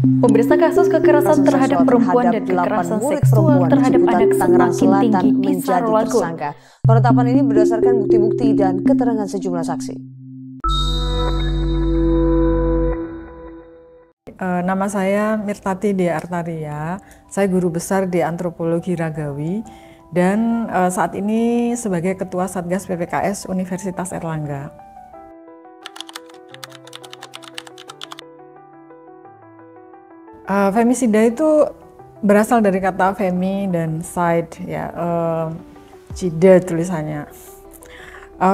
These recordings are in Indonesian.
Pemirsa, kasus kekerasan terhadap perempuan dan kekerasan seksual terhadap anak semakin tinggi di Sarawangun. Penetapan ini berdasarkan bukti-bukti dan keterangan sejumlah saksi. Nama saya Mirtati Dea Artaria, saya guru besar di Antropologi Ragawi dan saat ini sebagai Ketua Satgas PPKS Universitas Airlangga. Femisida itu berasal dari kata femi dan side, ya, cide tulisannya,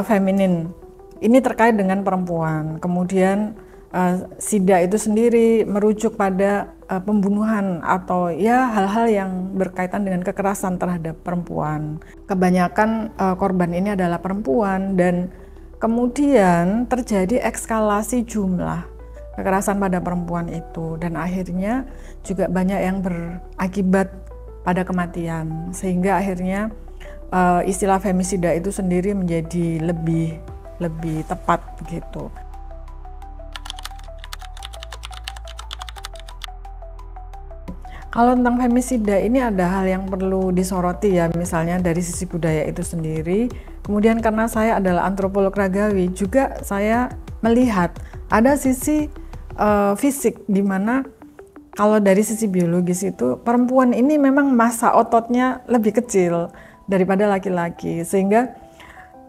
feminin. Ini terkait dengan perempuan. Kemudian sida itu sendiri merujuk pada pembunuhan atau ya hal-hal yang berkaitan dengan kekerasan terhadap perempuan. Kebanyakan korban ini adalah perempuan dan kemudian terjadi eskalasi jumlah kekerasan pada perempuan itu dan akhirnya juga banyak yang berakibat pada kematian, sehingga akhirnya istilah femisida itu sendiri menjadi lebih tepat begitu. Kalau tentang femisida ini ada hal yang perlu disoroti ya, misalnya dari sisi budaya itu sendiri. Kemudian karena saya adalah antropolog ragawi, juga saya melihat ada sisi fisik, di mana kalau dari sisi biologis itu perempuan ini memang massa ototnya lebih kecil daripada laki-laki, sehingga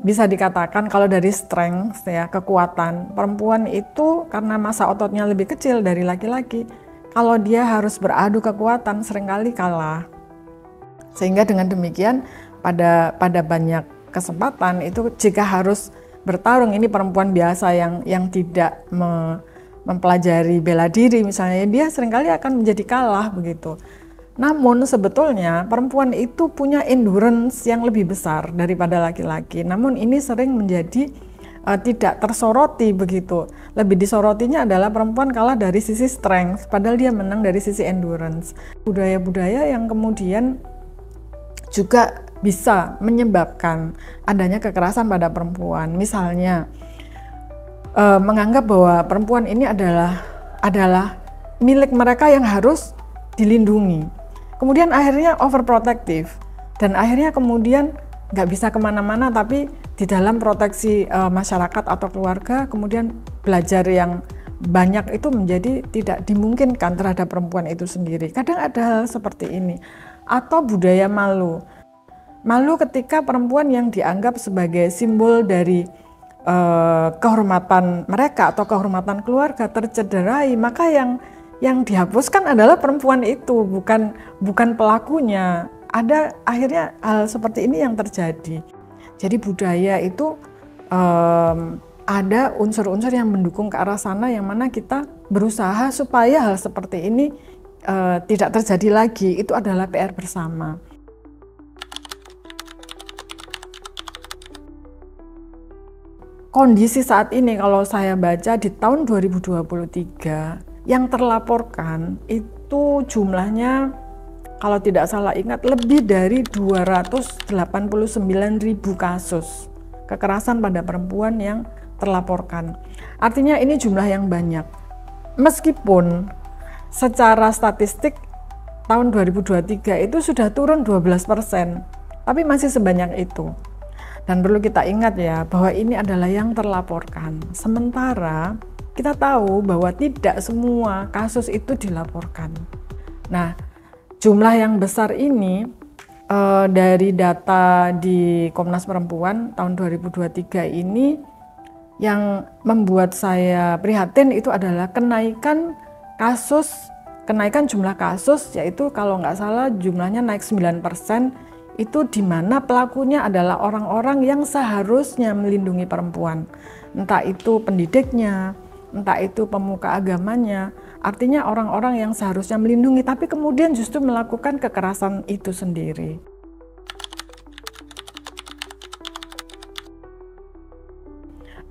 bisa dikatakan kalau dari strength ya, kekuatan, perempuan itu karena massa ototnya lebih kecil dari laki-laki, kalau dia harus beradu kekuatan seringkali kalah. Sehingga dengan demikian pada banyak kesempatan itu jika harus bertarung, ini perempuan biasa yang tidak mempelajari bela diri misalnya, dia seringkali akan menjadi kalah begitu. Namun sebetulnya perempuan itu punya endurance yang lebih besar daripada laki-laki. Namun ini sering menjadi tidak tersoroti begitu. Lebih disorotinya adalah perempuan kalah dari sisi strength, padahal dia menang dari sisi endurance. Budaya-budaya yang kemudian juga bisa menyebabkan adanya kekerasan pada perempuan. Misalnya menganggap bahwa perempuan ini adalah milik mereka yang harus dilindungi. Kemudian akhirnya overprotective dan akhirnya kemudian nggak bisa kemana-mana, tapi di dalam proteksi masyarakat atau keluarga, kemudian belajar yang banyak itu menjadi tidak dimungkinkan terhadap perempuan itu sendiri. Kadang ada hal seperti ini. Atau budaya malu. Malu ketika perempuan yang dianggap sebagai simbol dari kehormatan mereka atau kehormatan keluarga tercederai, maka yang dihapuskan adalah perempuan itu, bukan pelakunya. Ada akhirnya hal seperti ini yang terjadi. Jadi budaya itu ada unsur-unsur yang mendukung ke arah sana, yang mana kita berusaha supaya hal seperti ini tidak terjadi lagi. Itu adalah PR bersama. Kondisi saat ini kalau saya baca di tahun 2023 yang terlaporkan itu jumlahnya kalau tidak salah ingat lebih dari 289.000 kasus kekerasan pada perempuan yang terlaporkan. Artinya ini jumlah yang banyak. Meskipun secara statistik tahun 2023 itu sudah turun 12%, tapi masih sebanyak itu. Dan perlu kita ingat ya, bahwa ini adalah yang terlaporkan. Sementara kita tahu bahwa tidak semua kasus itu dilaporkan. Nah, jumlah yang besar ini dari data di Komnas Perempuan tahun 2023 ini yang membuat saya prihatin itu adalah kenaikan jumlah kasus, yaitu kalau nggak salah jumlahnya naik 9%. Itu di mana pelakunya adalah orang-orang yang seharusnya melindungi perempuan, entah itu pendidiknya, entah itu pemuka agamanya, artinya orang-orang yang seharusnya melindungi, tapi kemudian justru melakukan kekerasan itu sendiri.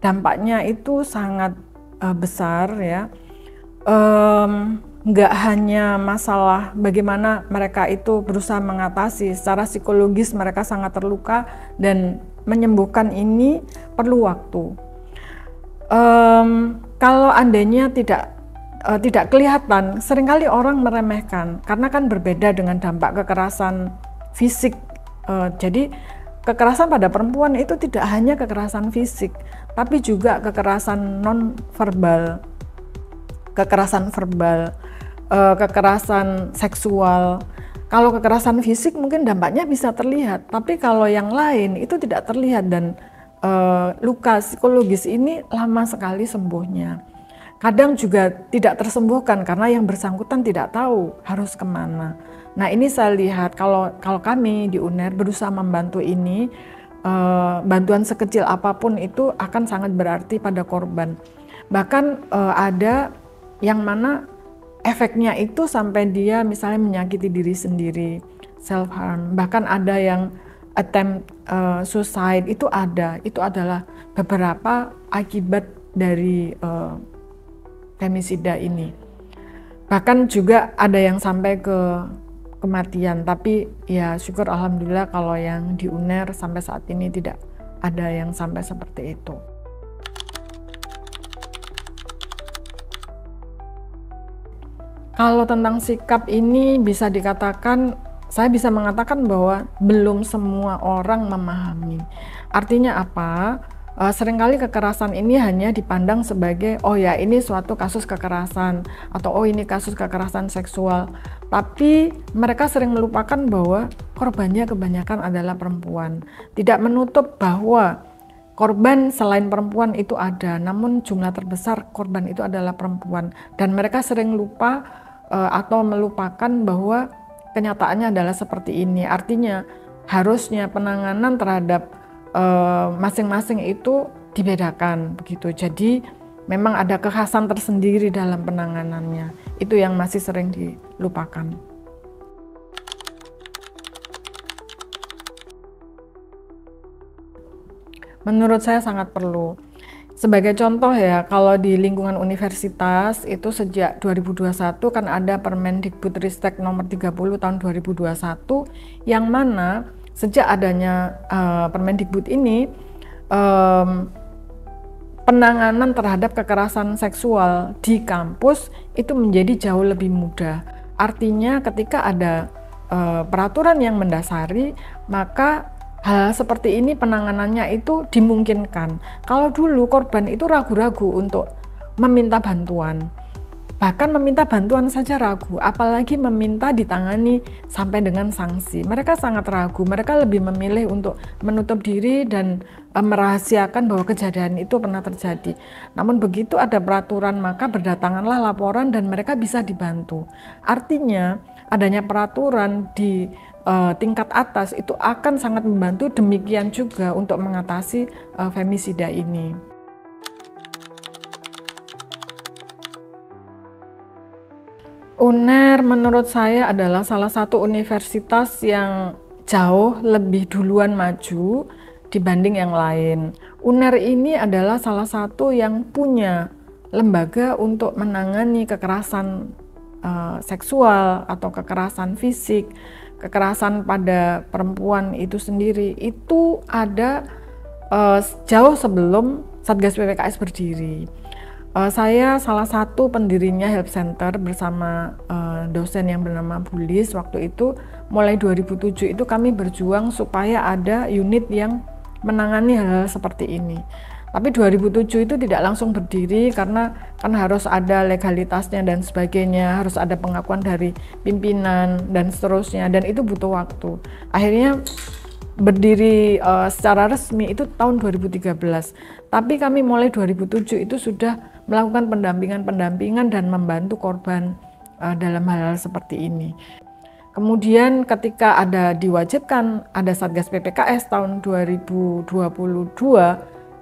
Dampaknya itu sangat besar ya. Nggak hanya masalah bagaimana mereka itu berusaha mengatasi, secara psikologis mereka sangat terluka dan menyembuhkan ini perlu waktu. Kalau andainya tidak tidak kelihatan. Seringkali orang meremehkan karena kan berbeda dengan dampak kekerasan fisik. Jadi kekerasan pada perempuan itu tidak hanya kekerasan fisik, tapi juga kekerasan non verbal, kekerasan verbal, kekerasan seksual. Kalau kekerasan fisik mungkin dampaknya bisa terlihat, tapi kalau yang lain itu tidak terlihat, dan luka psikologis ini lama sekali sembuhnya. Kadang juga tidak tersembuhkan karena yang bersangkutan tidak tahu harus kemana. Nah ini saya lihat kalau kami di UNER berusaha membantu ini, bantuan sekecil apapun itu akan sangat berarti pada korban. Bahkan ada yang mana efeknya itu sampai dia misalnya menyakiti diri sendiri, self harm, bahkan ada yang attempt suicide, itu adalah beberapa akibat dari femisida ini. Bahkan juga ada yang sampai ke kematian, tapi ya syukur alhamdulillah kalau yang di UNER sampai saat ini tidak ada yang sampai seperti itu. Kalau tentang sikap ini bisa dikatakan, saya bisa mengatakan bahwa belum semua orang memahami. Artinya apa? Seringkali kekerasan ini hanya dipandang sebagai, oh ya ini suatu kasus kekerasan, atau oh ini kasus kekerasan seksual. Tapi mereka sering melupakan bahwa korbannya kebanyakan adalah perempuan. Tidak menutup bahwa korban selain perempuan itu ada, namun jumlah terbesar korban itu adalah perempuan. Dan mereka sering lupa atau melupakan bahwa kenyataannya adalah seperti ini. Artinya harusnya penanganan terhadap masing-masing itu dibedakan begitu. Jadi memang ada kekhasan tersendiri dalam penanganannya. Itu yang masih sering dilupakan. Menurut saya sangat perlu. Sebagai contoh ya, kalau di lingkungan universitas itu sejak 2021 kan ada Permendikbudristek nomor 30 tahun 2021 yang mana sejak adanya Permendikbud ini penanganan terhadap kekerasan seksual di kampus itu menjadi jauh lebih mudah. Artinya ketika ada peraturan yang mendasari, maka hal seperti ini penanganannya itu dimungkinkan. Kalau dulu korban itu ragu-ragu untuk meminta bantuan, bahkan meminta bantuan saja ragu, apalagi meminta ditangani sampai dengan sanksi. Mereka sangat ragu, mereka lebih memilih untuk menutup diri dan merahasiakan bahwa kejadian itu pernah terjadi. Namun begitu ada peraturan, maka berdatanganlah laporan dan mereka bisa dibantu. Artinya adanya peraturan di tingkat atas itu akan sangat membantu, demikian juga untuk mengatasi femisida ini. UNER menurut saya adalah salah satu universitas yang jauh lebih duluan maju dibanding yang lain. UNER ini adalah salah satu yang punya lembaga untuk menangani kekerasan seksual atau kekerasan fisik. Kekerasan pada perempuan itu sendiri itu ada jauh sebelum Satgas PPKS berdiri. Saya salah satu pendirinya Help Center bersama dosen yang bernama Bulis. Waktu itu mulai 2007 itu kami berjuang supaya ada unit yang menangani hal-hal seperti ini. Tapi 2007 itu tidak langsung berdiri karena kan harus ada legalitasnya dan sebagainya, harus ada pengakuan dari pimpinan dan seterusnya, dan itu butuh waktu. Akhirnya berdiri secara resmi itu tahun 2013. Tapi kami mulai 2007 itu sudah melakukan pendampingan dan membantu korban dalam hal-hal seperti ini. Kemudian ketika ada diwajibkan ada Satgas PPKS tahun 2022,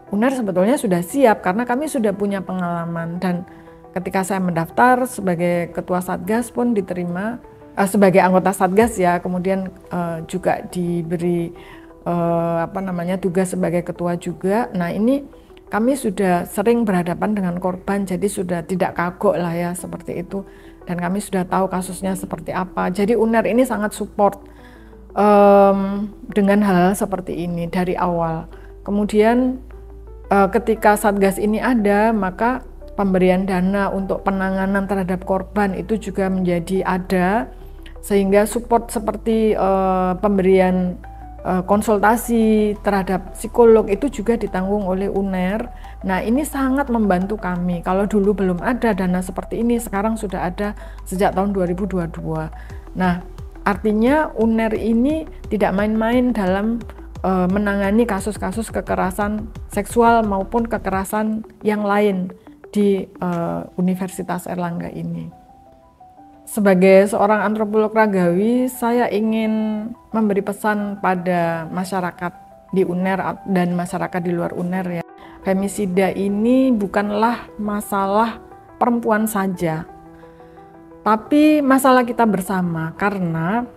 UNER sebetulnya sudah siap karena kami sudah punya pengalaman, dan ketika saya mendaftar sebagai ketua Satgas pun diterima sebagai anggota Satgas ya, kemudian juga diberi tugas sebagai ketua juga. Nah ini kami sudah sering berhadapan dengan korban, jadi sudah tidak kagok lah ya seperti itu, dan kami sudah tahu kasusnya seperti apa. Jadi UNER ini sangat support dengan hal-hal seperti ini dari awal. Kemudian ketika Satgas ini ada, maka pemberian dana untuk penanganan terhadap korban itu juga menjadi ada, sehingga support seperti pemberian konsultasi terhadap psikolog itu juga ditanggung oleh UNER. Nah, ini sangat membantu kami. Kalau dulu belum ada dana seperti ini, sekarang sudah ada sejak tahun 2022. Nah, artinya UNER ini tidak main-main dalam menangani kasus-kasus kekerasan seksual maupun kekerasan yang lain di Universitas Airlangga ini. Sebagai seorang antropolog ragawi, saya ingin memberi pesan pada masyarakat di UNER dan masyarakat di luar UNER ya. Femisida ini bukanlah masalah perempuan saja, tapi masalah kita bersama, karena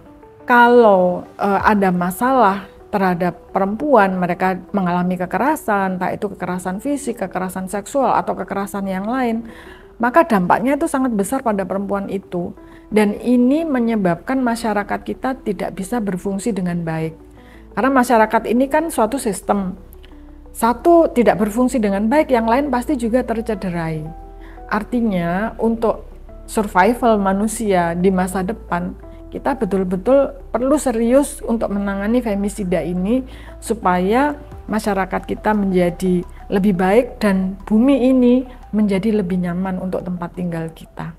kalau ada masalah terhadap perempuan, mereka mengalami kekerasan, entah itu kekerasan fisik, kekerasan seksual, atau kekerasan yang lain, maka dampaknya itu sangat besar pada perempuan itu. Dan ini menyebabkan masyarakat kita tidak bisa berfungsi dengan baik. Karena masyarakat ini kan suatu sistem. Satu tidak berfungsi dengan baik, yang lain pasti juga tercederai. Artinya untuk survival manusia di masa depan, kita betul-betul perlu serius untuk menangani femisida ini supaya masyarakat kita menjadi lebih baik dan bumi ini menjadi lebih nyaman untuk tempat tinggal kita.